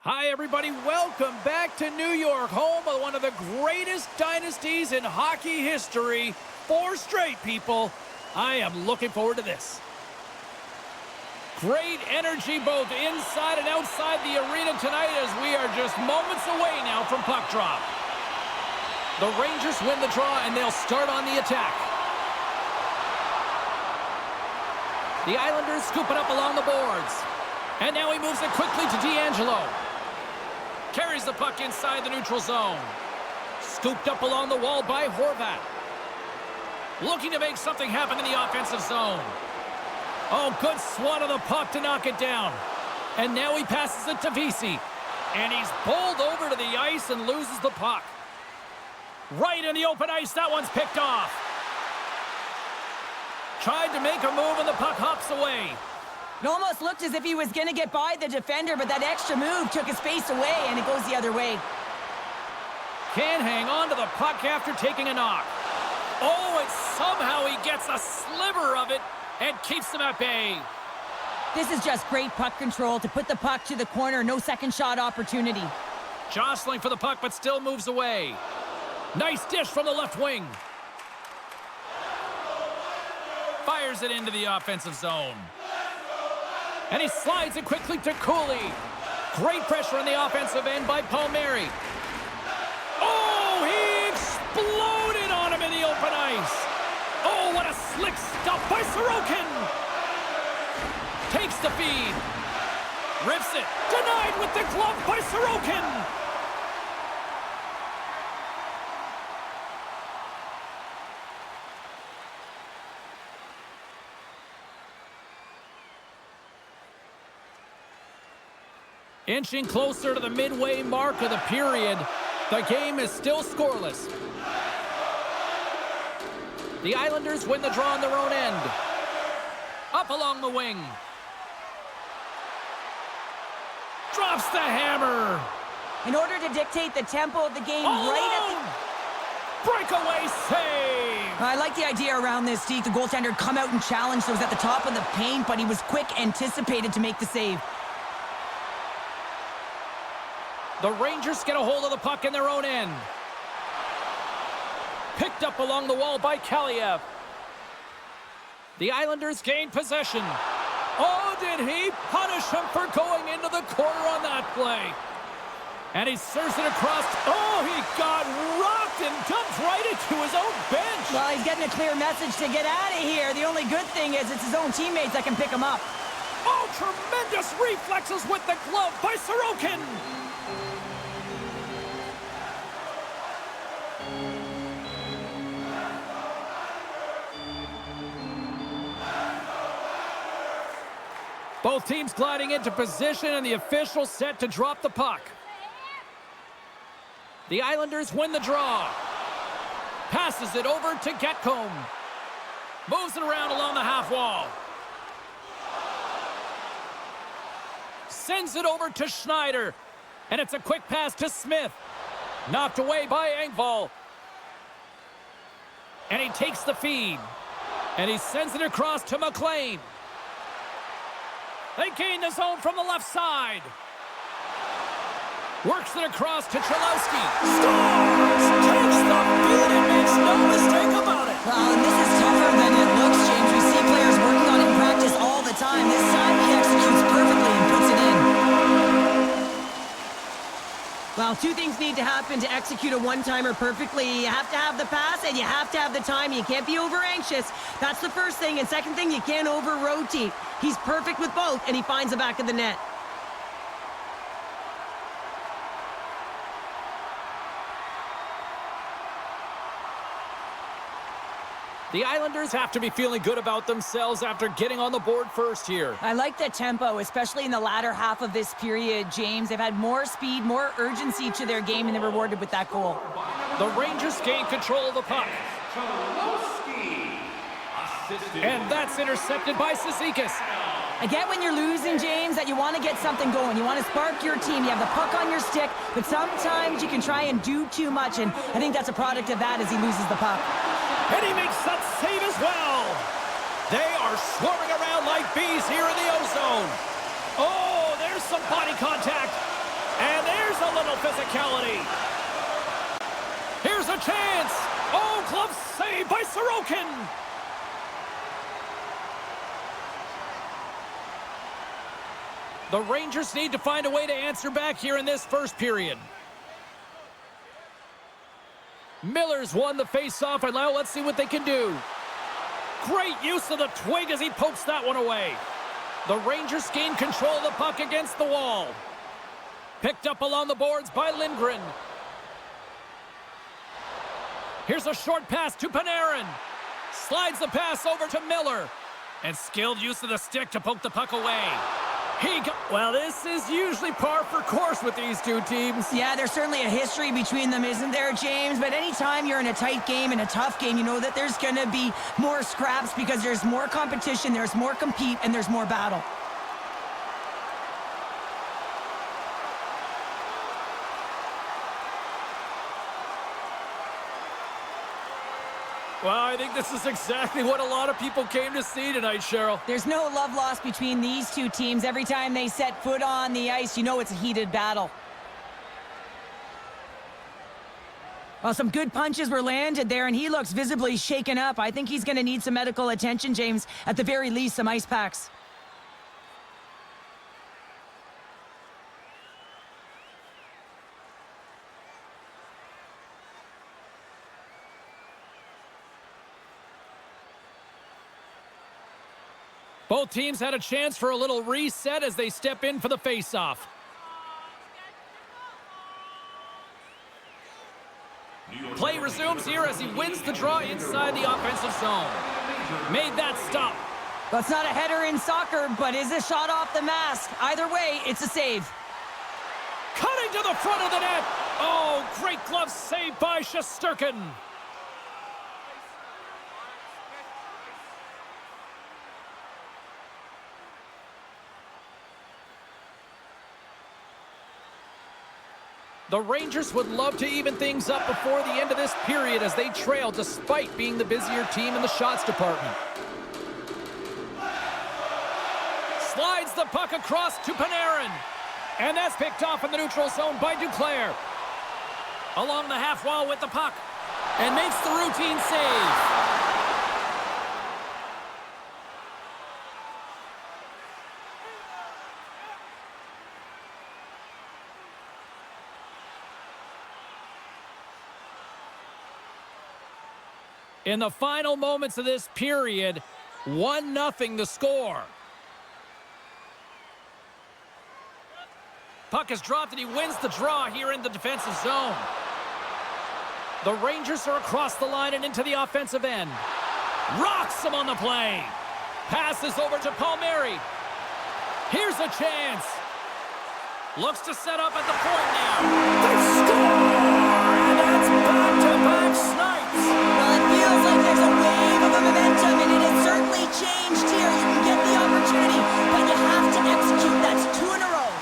Hi, everybody. Welcome back to New York, home of one of the greatest dynasties in hockey history. 4 straight, people. I am looking forward to this. Great energy both inside and outside the arena tonight as we are just moments away now from puck drop. The Rangers win the draw, and they'll start on the attack. The Islanders scoop it up along the boards. And now he moves it quickly to D'Angelo. Carries the puck inside the neutral zone. Scooped up along the wall by Horvat. Looking to make something happen in the offensive zone. Oh, good swat of the puck to knock it down. And now he passes it to Vesey. And he's bowled over to the ice and loses the puck. Right in the open ice, that one's picked off. Tried to make a move and the puck hops away. It almost looked as if he was going to get by the defender, but that extra move took his space away, and it goes the other way. Can't hang on to the puck after taking a knock. Oh, and somehow he gets a sliver of it and keeps him at bay. This is just great puck control to put the puck to the corner. No second shot opportunity. Jostling for the puck, but still moves away. Nice dish from the left wing. Fires it into the offensive zone. And he slides it quickly to Cooley. Great pressure on the offensive end by Palmieri. Oh, he exploded on him in the open ice. Oh, what a slick stop by Sorokin. Takes the feed. Rips it. Denied with the glove by Sorokin. Inching closer to the midway mark of the period, the game is still scoreless. The Islanders win the draw on their own end. Up along the wing. Drops the hammer. In order to dictate the tempo of the game Breakaway save. I like the idea around this, Steve. The goaltender come out and challenge those at the top of the paint, but he was quick, anticipated to make the save. The Rangers get a hold of the puck in their own end. Picked up along the wall by Kaliev. The Islanders gain possession. Oh, did he punish him for going into the corner on that play? And he serves it across. Oh, he got rocked and dumped right into his own bench. Well, he's getting a clear message to get out of here. The only good thing is it's his own teammates that can pick him up. Oh, tremendous reflexes with the glove by Sorokin. Both teams gliding into position and the official set to drop the puck. The Islanders win the draw. Passes it over to Getcomb. Moves it around along the half wall. Sends it over to Schneider. And it's a quick pass to Smith. Knocked away by Engvall. And he takes the feed. And he sends it across to McLean. They gain the zone from the left side. Works it across to Chalowski. Scores! Takes the feed and makes no mistake about it. Well, and this is tougher than it looks, James. We see players working on it in practice all the time. This time he executes perfectly and puts it in. Well, 2 things need to happen to execute a one-timer perfectly. You have to have the pass, and you have to have the time. You can't be over-anxious. That's the first thing. And second thing, you can't over-rotate. He's perfect with both, and he finds the back of the net. The Islanders have to be feeling good about themselves after getting on the board first here. I like the tempo, especially in the latter half of this period, James. They've had more speed, more urgency to their game, and they're rewarded with that goal. The Rangers gain control of the puck. And that's intercepted by Cizikas. I get when you're losing, James, that you want to get something going. You want to spark your team. You have the puck on your stick, but sometimes you can try and do too much, and I think that's a product of that as he loses the puck. And he makes that save as well. They are swarming around like bees here in the ozone. Oh, there's some body contact. physicality. Here's a chance. Oh, glove save by Sorokin. The Rangers need to find a way to answer back here in this first period. Miller's won the faceoff, and now let's see what they can do. Great use of the twig as he pokes that one away. The Rangers gain control of the puck against the wall. Picked up along the boards by Lindgren. Here's a short pass to Panarin. Slides the pass over to Miller. And skilled use of the stick to poke the puck away. Well, this is usually par for course with these two teams. Yeah, there's certainly a history between them, isn't there, James? But anytime you're in a tight game, in a tough game, you know that there's going to be more scraps because there's more competition, there's more compete, and there's more battle. Well, I think this is exactly what a lot of people came to see tonight, Cheryl. There's no love lost between these two teams. Every time they set foot on the ice, you know it's a heated battle. Well, some good punches were landed there, and he looks visibly shaken up. I think he's going to need some medical attention, James. At the very least, some ice packs. Both teams had a chance for a little reset as they step in for the faceoff. Play resumes here as he wins the draw inside the offensive zone. Made that stop. Well, it's not a header in soccer, but is a shot off the mask. Either way, it's a save. Cutting to the front of the net. Oh, great glove save by Shesterkin. The Rangers would love to even things up before the end of this period as they trail despite being the busier team in the shots department. Slides the puck across to Panarin. And that's picked off in the neutral zone by Duclair. Along the half wall with the puck. And makes the routine save. In the final moments of this period, 1-0 the score. Puck is dropped and he wins the draw here in the defensive zone. The Rangers are across the line and into the offensive end. Rocks him on the play. Passes over to Palmieri. Here's a chance. Looks to set up at the point now. They score! And that's back-to-back snipes. Well, it feels like there's a wave of momentum, and it has certainly changed here. You can get the opportunity, but you have to execute. That's 2 in a row.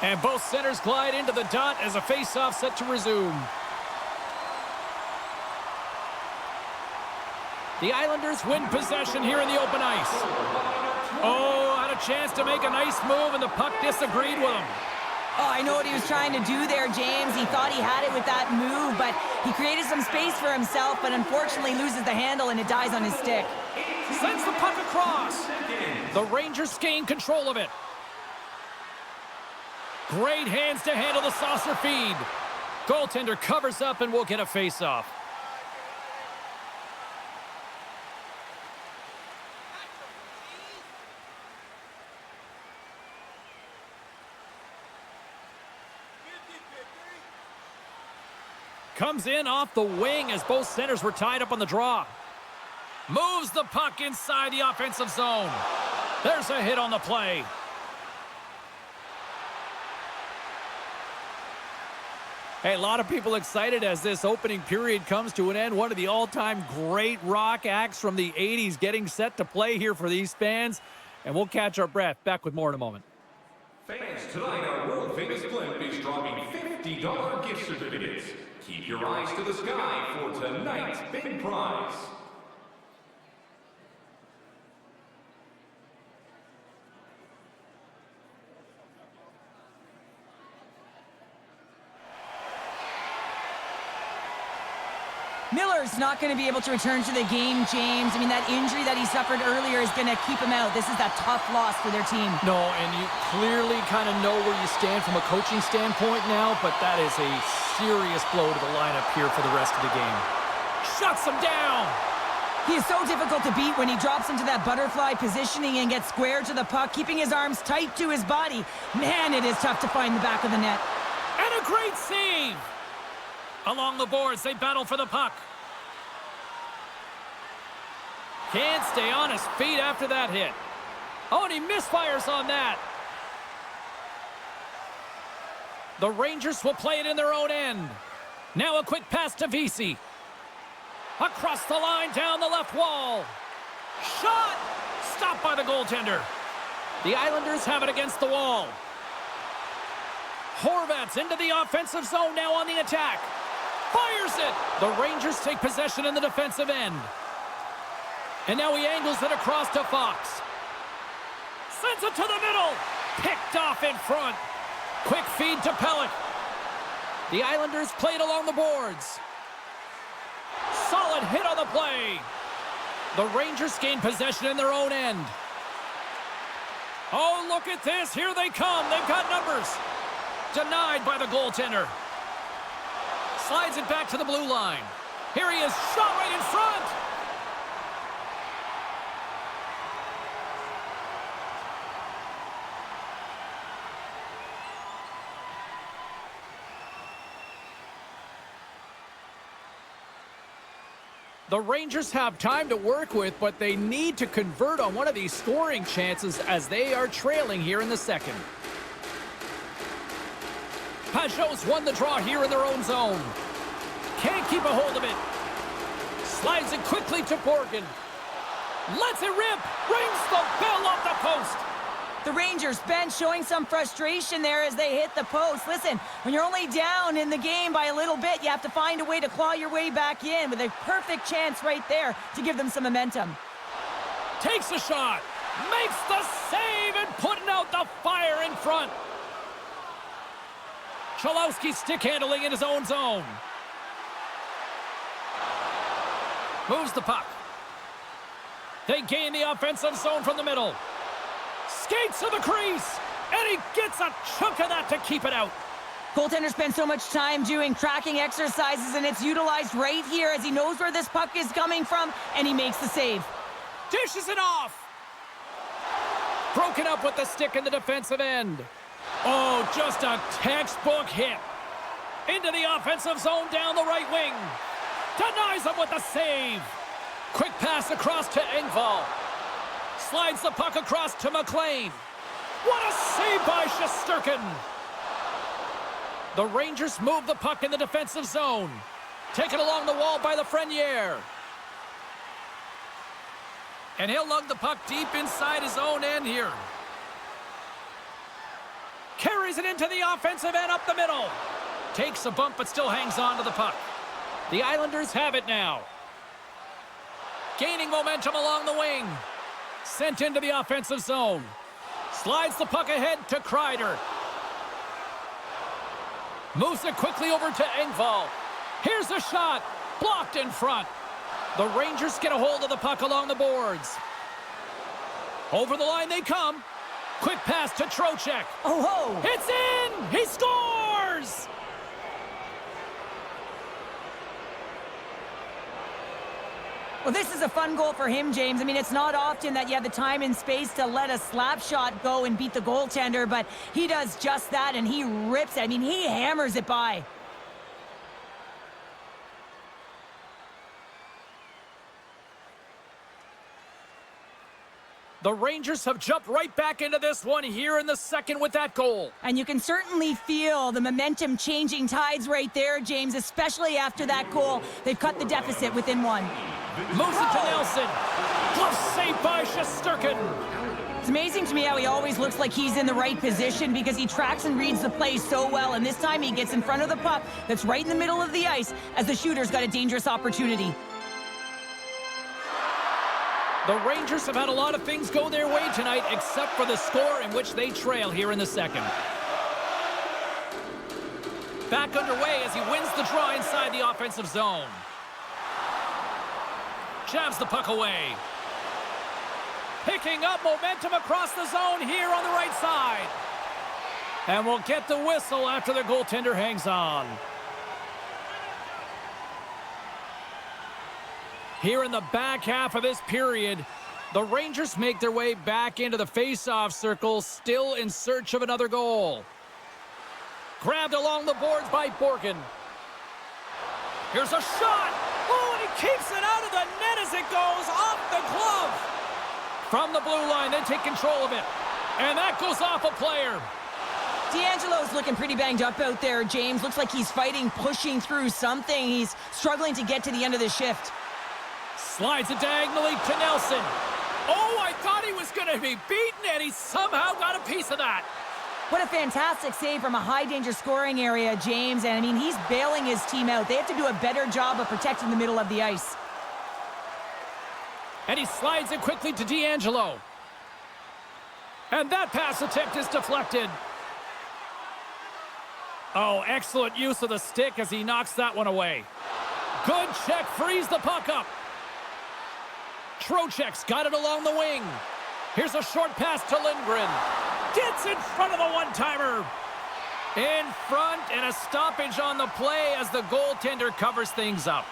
And both centers glide into the dot as a face-off set to resume. The Islanders win possession here in the open ice. Oh, had a chance to make a nice move, and the puck disagreed with him. Oh, I know what he was trying to do there, James. He thought he had it with that move, but he created some space for himself, but unfortunately loses the handle, and it dies on his stick. Sends the puck across. The Rangers gain control of it. Great hands to handle the saucer feed. Goaltender covers up and will get a face-off. Comes in off the wing as both centers were tied up on the draw. Moves the puck inside the offensive zone. There's a hit on the play. Hey, a lot of people excited as this opening period comes to an end. One of the all-time great rock acts from the 80s getting set to play here for these fans. And we'll catch our breath. Back with more in a moment. Fans, tonight our world-famous clip is dropping $50 gift certificates. keep your eyes to the sky for tonight's big prize. Miller's not going to be able to return to the game, James. I mean, that injury that he suffered earlier is going to keep him out. This is that tough loss for their team. No, and you clearly kind of know where you stand from a coaching standpoint now, but that is a serious blow to the lineup here for the rest of the game. Shuts him down! He is so difficult to beat when he drops into that butterfly positioning and gets square to the puck, keeping his arms tight to his body. Man, it is tough to find the back of the net. And a great save! Along the boards, they battle for the puck. Can't stay on his feet after that hit. Oh, and he misfires on that. The Rangers will play it in their own end. Now a quick pass to Vesey. Across the line, down the left wall. Shot! Stopped by the goaltender. The Islanders have it against the wall. Horvat's into the offensive zone now on the attack. Fires it! The Rangers take possession in the defensive end. And now he angles it across to Fox. Sends it to the middle. Picked off in front. Quick feed to Pelech. The Islanders played along the boards. Solid hit on the play. The Rangers gain possession in their own end. Oh, look at this. Here they come. They've got numbers. Denied by the goaltender. Slides it back to the blue line. Here he is, shot right in front. The Rangers have time to work with, but they need to convert on one of these scoring chances as they are trailing here in the second. Pajot's won the draw here in their own zone. Can't keep a hold of it. Slides it quickly to Borgen. Lets it rip. Rings the bell off the post. The Rangers bench showing some frustration there as they hit the post. Listen, when you're only down in the game by a little bit, you have to find a way to claw your way back in with a perfect chance right there to give them some momentum. Takes a shot. Makes the save and putting out the fire in front. Cholowski stick handling in his own zone. Moves the puck. They gain the offensive zone from the middle. Skates to the crease, and he gets a chunk of that to keep it out. Goaltender spends so much time doing tracking exercises, and it's utilized right here as he knows where this puck is coming from, and he makes the save. Dishes it off. Broken up with the stick in the defensive end. Oh, just a textbook hit. Into the offensive zone down the right wing. Denies him with the save. Quick pass across to Engvall. Slides the puck across to McLean. What a save by Shesterkin. The Rangers move the puck in the defensive zone. Taken along the wall by Lafreniere. And he'll lug the puck deep inside his own end here. Carries it into the offensive end up the middle. Takes a bump but still hangs on to the puck. The Islanders have it now. Gaining momentum along the wing. Sent into the offensive zone. Slides the puck ahead to Kreider. Moves it quickly over to Engvall. Here's a shot. Blocked in front. The Rangers get a hold of the puck along the boards. Over the line they come. Quick pass to Trocheck. Oh, ho! It's in! He scores! Well, this is a fun goal for him, James. I mean, it's not often that you have the time and space to let a slap shot go and beat the goaltender, but he does just that, and he rips it. I mean, he hammers it by. The Rangers have jumped right back into this one here in the second with that goal. And you can certainly feel the momentum changing tides right there, James, especially after that goal. They've cut the deficit within one. Moves it to Nelson. Glove saved by Shesterkin. It's amazing to me how he always looks like he's in the right position because he tracks and reads the play so well, and this time he gets in front of the puck that's right in the middle of the ice as the shooter's got a dangerous opportunity. The Rangers have had a lot of things go their way tonight, except for the score in which they trail here in the second. Back underway as he wins the draw inside the offensive zone. Jabs the puck away. Picking up momentum across the zone here on the right side. And we'll get the whistle after the goaltender hangs on. Here in the back half of this period, the Rangers make their way back into the face-off circle, still in search of another goal. Grabbed along the boards by Borgen. Here's a shot. Oh, and he keeps it out of the net as it goes off the glove. From the blue line, they take control of it. And that goes off a player. D'Angelo's looking pretty banged up out there, James. Looks like he's fighting, pushing through something. He's struggling to get to the end of the shift. Slides it diagonally to Nelson. Oh, I thought he was going to be beaten, and he somehow got a piece of that. What a fantastic save from a high-danger scoring area, James. And, I mean, he's bailing his team out. They have to do a better job of protecting the middle of the ice. And he slides it quickly to D'Angelo. And that pass attempt is deflected. Oh, excellent use of the stick as he knocks that one away. Good check, frees the puck up. Trocheck's got it along the wing. Here's a short pass to Lindgren. Gets in front of the one-timer. In front, and a stoppage on the play as the goaltender covers things up.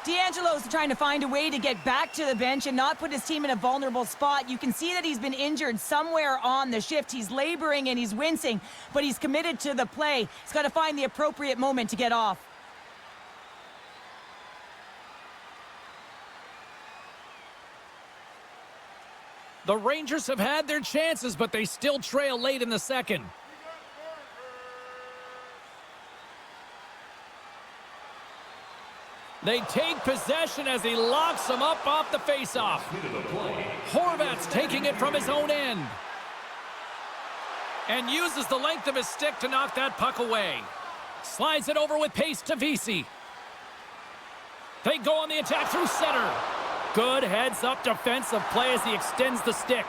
D'Angelo's trying to find a way to get back to the bench and not put his team in a vulnerable spot. You can see that he's been injured somewhere on the shift. He's laboring and he's wincing, but he's committed to the play. He's got to find the appropriate moment to get off. The Rangers have had their chances, but they still trail late in the second. They take possession as he locks them up off the faceoff. Horvat's taking it from his own end. And uses the length of his stick to knock that puck away. Slides it over with pace to Vesey. They go on the attack through center. Good heads-up defensive play as he extends the stick.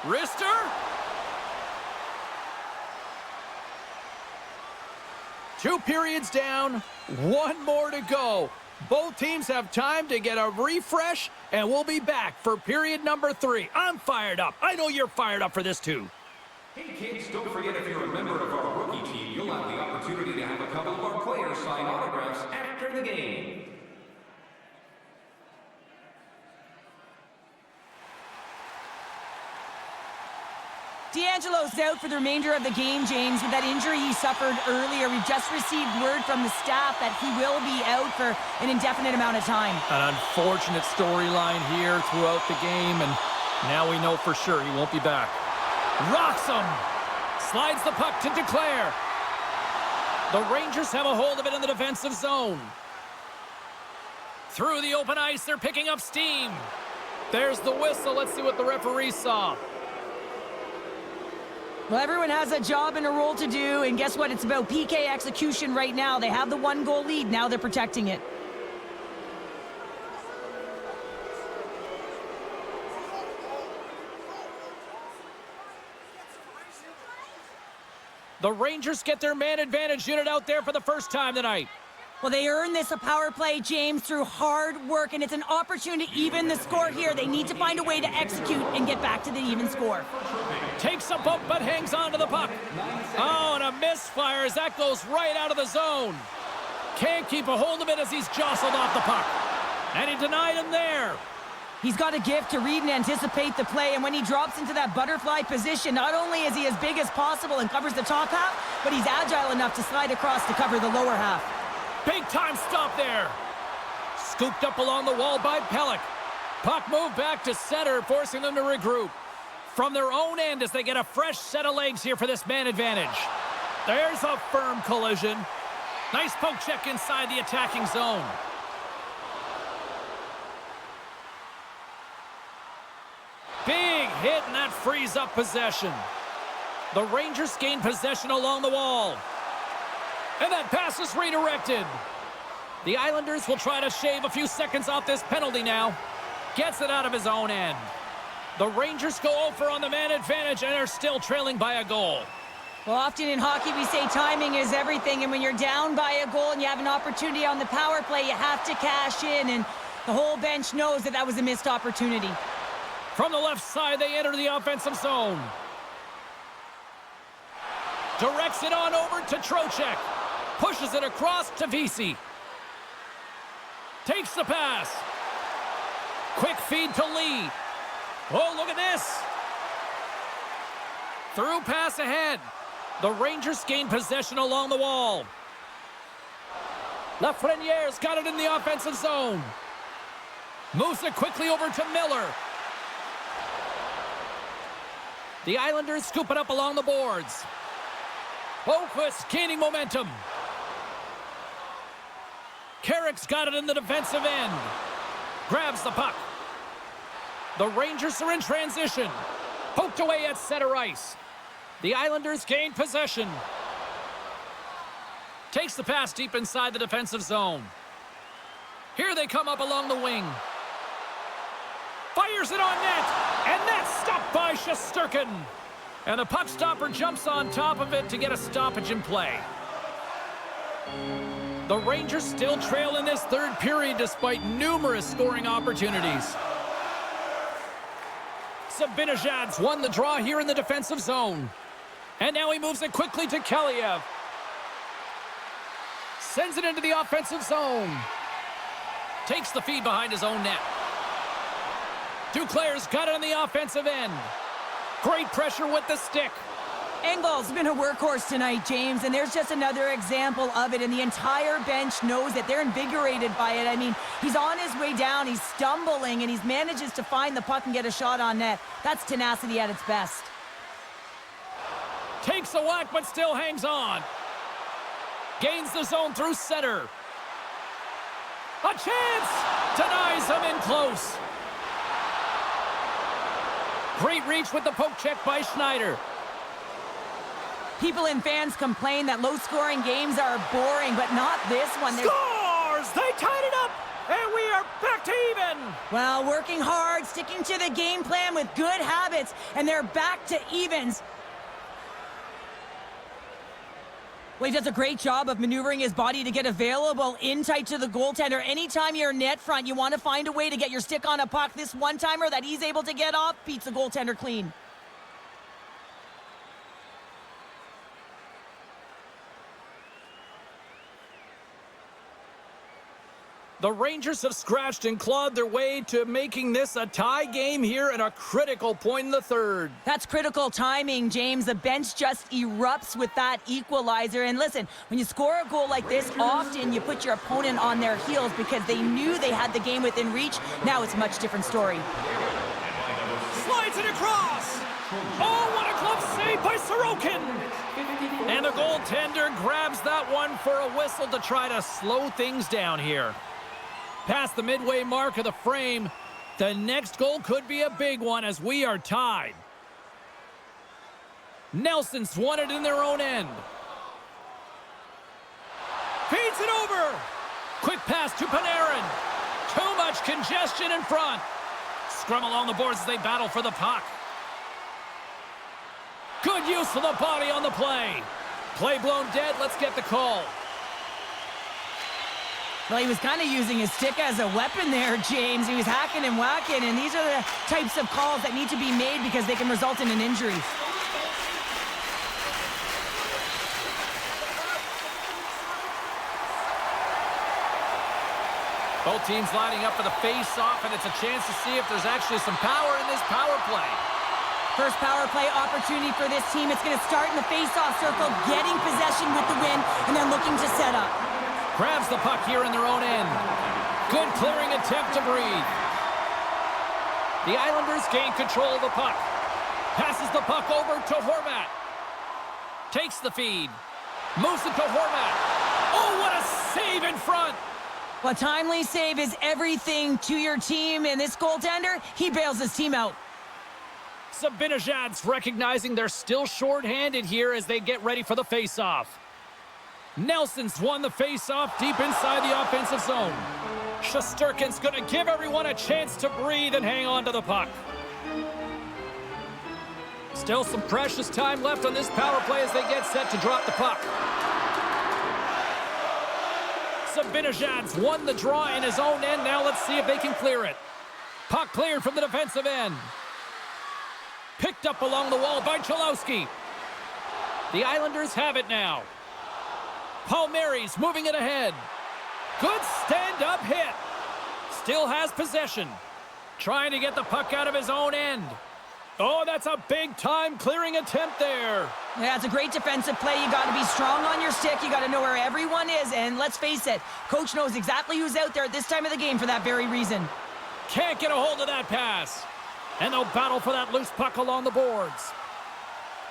Wrister. 2 periods down, 1 more to go. Both teams have time to get a refresh, and we'll be back for period number 3. I'm fired up. I know you're fired up for this too. Hey kids, don't forget if you're a member of our rookie team, you'll have the opportunity to have a couple of our players sign autographs after the game. D'Angelo's out for the remainder of the game, James, with that injury he suffered earlier. We've just received word from the staff that he will be out for an indefinite amount of time. An unfortunate storyline here throughout the game, and now we know for sure he won't be back. Rocks him! Slides the puck to Declare. The Rangers have a hold of it in the defensive zone. Through the open ice, they're picking up steam. There's the whistle. Let's see what the referee saw. Well, everyone has a job and a role to do, and guess what? It's about PK execution right now. They have the 1-goal lead. Now they're protecting it. The Rangers get their man advantage unit out there for the first time tonight. Well, they earn this a power play, James, through hard work, and it's an opportunity to even the score here. They need to find a way to execute and get back to the even score. Takes a bump, but hangs on to the puck. Oh, and a misfire as that goes right out of the zone. Can't keep a hold of it as he's jostled off the puck. And he denied him there. He's got a gift to read and anticipate the play, and when he drops into that butterfly position, not only is he as big as possible and covers the top half, but he's agile enough to slide across to cover the lower half. Big time stop there. Scooped up along the wall by Pelech. Puck moved back to center, forcing them to regroup. From their own end as they get a fresh set of legs here for this man advantage. There's a firm collision. Nice poke check inside the attacking zone. Big hit, and that frees up possession. The Rangers gain possession along the wall. And that pass is redirected. The Islanders will try to shave a few seconds off this penalty now. Gets it out of his own end. The Rangers go over on the man advantage and are still trailing by a goal. Well, often in hockey we say timing is everything, and when you're down by a goal and you have an opportunity on the power play, you have to cash in, and the whole bench knows that that was a missed opportunity. From the left side, they enter the offensive zone. Directs it on over to Trocheck. Pushes it across to Vesey. Takes the pass. Quick feed to Lee. Oh, look at this. Through pass ahead. The Rangers gain possession along the wall. Lafreniere's got it in the offensive zone. Moves it quickly over to Miller. The Islanders scoop it up along the boards. Boquist gaining momentum. Carrick's got it in the defensive end. Grabs the puck. The Rangers are in transition. Poked away at center ice. The Islanders gain possession. Takes the pass deep inside the defensive zone. Here they come up along the wing. Fires it on net. And that's stopped by Shesterkin. And the puck stopper jumps on top of it to get a stoppage in play. The Rangers still trail in this third period despite numerous scoring opportunities. Zibanejad's won the draw here in the defensive zone. And now he moves it quickly to Kaliev. Sends it into the offensive zone. Takes the feed behind his own net. Duclair's got it on the offensive end. Great pressure with the stick. Engvall's been a workhorse tonight, James, and there's just another example of it, and the entire bench knows that they're invigorated by it. I mean, he's on his way down, he's stumbling, and he manages to find the puck and get a shot on net. That's tenacity at its best. Takes a whack, but still hangs on. Gains the zone through center. A chance! Denies him in close. Great reach with the poke check by Schneider. People and fans complain that low-scoring games are boring, but not this one. Scores! They tied it up, and we are back to even. Well, working hard, sticking to the game plan with good habits, and they're back to evens. Well, he does a great job of maneuvering his body to get available in tight to the goaltender. Anytime you're net front, you want to find a way to get your stick on a puck. This one-timer that he's able to get off beats the goaltender clean. The Rangers have scratched and clawed their way to making this a tie game here at a critical point in the third. That's critical timing, James. The bench just erupts with that equalizer. And listen, when you score a goal like this, often you put your opponent on their heels because they knew they had the game within reach. Now it's a much different story. Slides it across. Oh, what a glove save by Sorokin. And the goaltender grabs that one for a whistle to try to slow things down here. Past the midway mark of the frame, the next goal could be a big one as we are tied. Nelson's won it in their own end. Feeds it over. Quick pass to Panarin. Too much congestion in front. Scrum along the boards as they battle for the puck. Good use of the body on the play. Play blown dead. Let's get the call. Well, he was kind of using his stick as a weapon there, James. He was hacking and whacking, and these are the types of calls that need to be made because they can result in an injury. Both teams lining up for the face-off, and it's a chance to see if there's actually some power in this power play. First power play opportunity for this team. It's going to start in the face-off circle, getting possession with the win, and then looking to set up. Grabs the puck here in their own end. Good clearing attempt to breathe. The Islanders gain control of the puck. Passes the puck over to Horvat. Takes the feed. Moves it to Horvat. Oh, what a save in front. Well, timely save is everything to your team, and this goaltender, he bails his team out. Zibanejad's recognizing they're still short-handed here as they get ready for the face-off. Nelson's won the face-off deep inside the offensive zone. Shesterkin's going to give everyone a chance to breathe and hang on to the puck. Still some precious time left on this power play as they get set to drop the puck. Zibanejad's won the draw in his own end. Now let's see if they can clear it. Puck cleared from the defensive end. Picked up along the wall by Cholowski. The Islanders have it now. Palmieri's moving it ahead. Good stand-up hit. Still has possession. Trying to get the puck out of his own end. Oh, that's a big-time clearing attempt there. Yeah, it's a great defensive play. You got to be strong on your stick. You got to know where everyone is. And let's face it, coach knows exactly who's out there at this time of the game for that very reason. Can't get a hold of that pass. And they'll battle for that loose puck along the boards.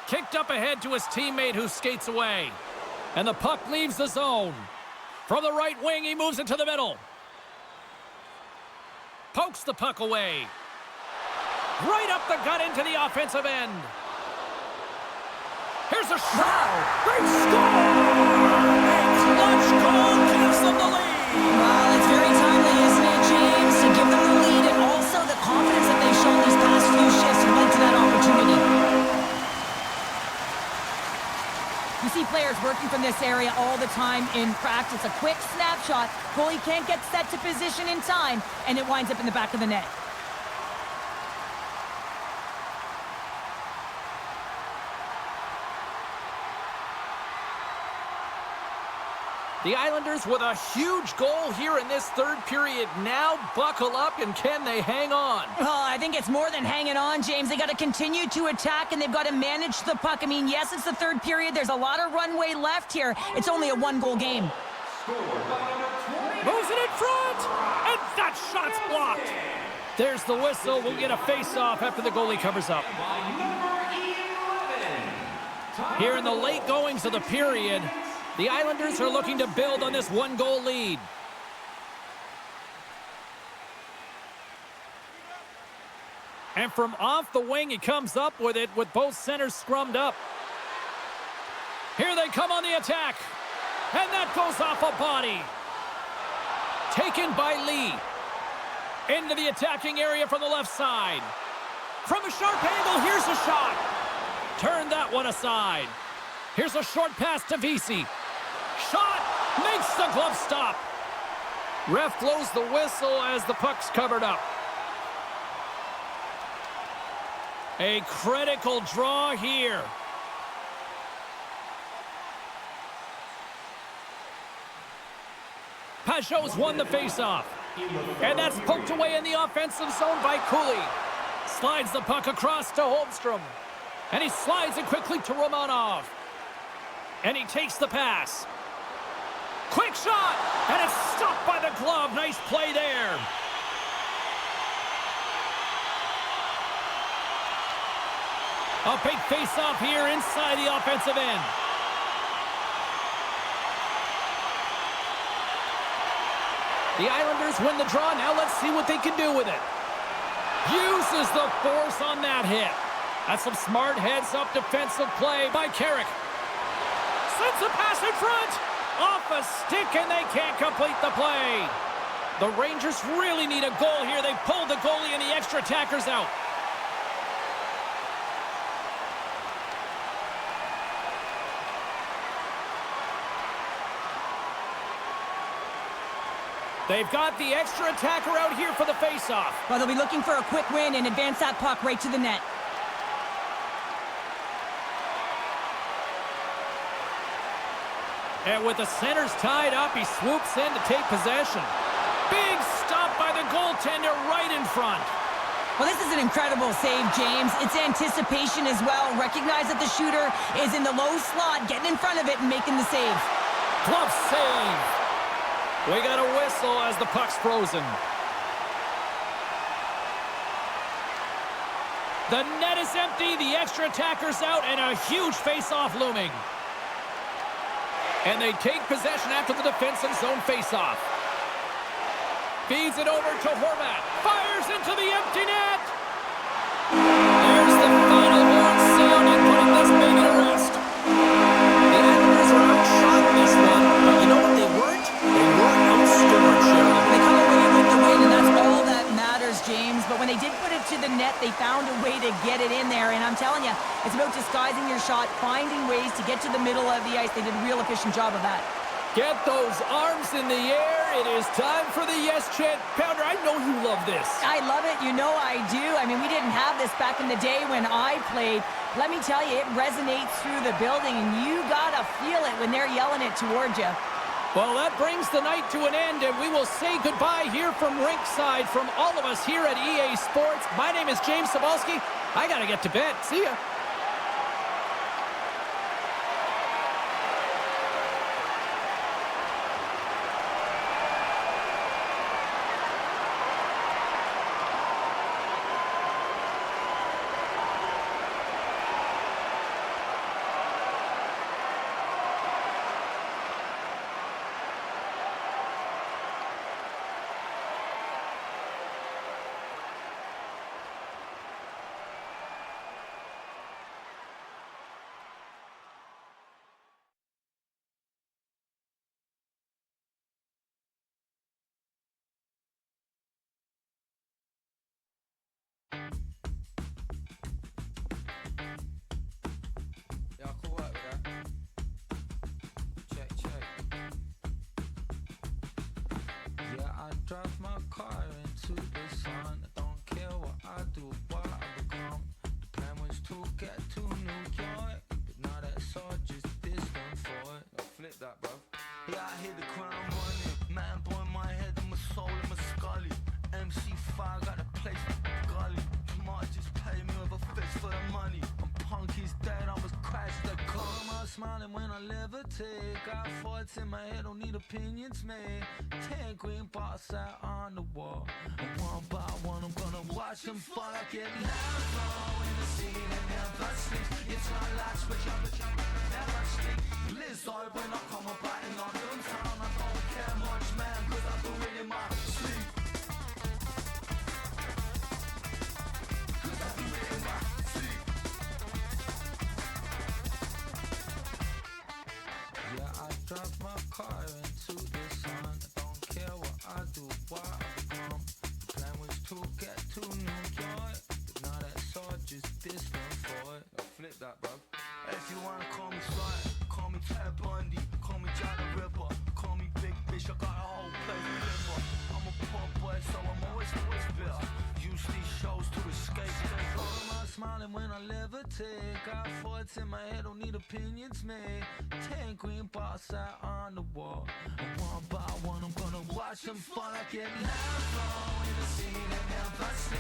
Kicked up ahead to his teammate who skates away. And the puck leaves the zone. From the right wing, he moves it to the middle. Pokes the puck away. Right up the gut into the offensive end. Here's a shot. Wow. They score! A clutch goal gives them the lead. Well, it's very timely, isn't it, James? To give them the lead and also the confidence that they've shown these past few shifts led to that opportunity. You see players working from this area all the time in practice. A quick snapshot. Goalie can't get set to position in time, and it winds up in the back of the net. The Islanders with a huge goal here in this third period. Now buckle up, and can they hang on? Oh, I think it's more than hanging on, James. They got to continue to attack, and they've got to manage the puck. I mean, yes, it's the third period. There's a lot of runway left here. It's only a one-goal game. Moves it in front, and that shot's blocked. There's the whistle. We'll get a face-off after the goalie covers up. Here in the late goings of the period, the Islanders are looking to build on this one-goal lead. And from off the wing, he comes up with it with both centers scrummed up. Here they come on the attack. And that goes off a body. Taken by Lee. Into the attacking area from the left side. From a sharp angle, here's a shot. Turn that one aside. Here's a short pass to Vesey. Shot! Makes the glove stop. Ref blows the whistle as the puck's covered up. A critical draw here. Pajot's won the faceoff. And that's poked away in the offensive zone by Cooley. Slides the puck across to Holmstrom. And he slides it quickly to Romanov. And he takes the pass. Quick shot! And it's stopped by the glove. Nice play there. A big face-off here inside the offensive end. The Islanders win the draw. Now let's see what they can do with it. Uses the force on that hit. That's some smart heads-up defensive play by Carrick. Sends a pass in front. Off a stick, and they can't complete the play. The Rangers really need a goal here. They pulled the goalie and the extra attackers out. They've got the extra attacker out here for the faceoff. Well, they'll be looking for a quick win and advance that puck right to the net. And with the centers tied up, he swoops in to take possession. Big stop by the goaltender right in front. Well, this is an incredible save, James. It's anticipation as well. Recognize that the shooter is in the low slot, getting in front of it and making the save. Glove save. We got a whistle as the puck's frozen. The net is empty, the extra attacker's out, and a huge face-off looming. And they take possession after the defensive zone face-off. Feeds it over to Horvat. Fires into the empty net. There's the disguising your shot, finding ways to get to the middle of the ice. They did a real efficient job of that. Get those arms in the air. It is time for the yes chant. Pounder, I know you love this. I love it. You know I do. I mean, we didn't have this back in the day when I played. Let me tell you, it resonates through the building, and you got to feel it when they're yelling it towards you. Well, that brings the night to an end, and we will say goodbye here from Rinkside from all of us here at EA Sports. My name is James Cebulski. I got to get to bed. See ya. Yeah, cool work with that. Check, check. Yeah, I drive my car into the sun. I don't care what I do, what I become. The plan was to get to New York, but now that's all just distant for it. Now flip that, bro. Yeah, I hit the ground running. Man, boy, my head and my soul and my scully. MC5 got a place for the gully. Tomorrow just pay me with a fist for the money. I'm punk, he's dead, I was crashed the car. I'm smiling when I levitate. Got thoughts in my head, don't need opinions, man. 10 green bars out on the wall. And one by one, I'm gonna watch them fall. I get loud in the scene and never sleeps. It's not like switch up, never sleep. Blizzard when I come up out in London town. I don't care much, man, cause I do it in my sleep. Yeah, I drive my car into the sun. I don't care what I do, what I become. The plan was to get to New York, but now that's all just distant for it. Now flip that, bro. If you wanna call me Sly, call me Ted Bundy, call me Jack the Ripper, call me Big Fish, I got a whole place to live for. I'm a poor boy, so I'm always bitter. Use these shows to escape. I'm smiling when I levitate. Got thoughts in my head, don't need opinions, man. 10 green bars out on the wall. And one by one, I'm gonna watch them fall. I get loud in the scene and never sleep.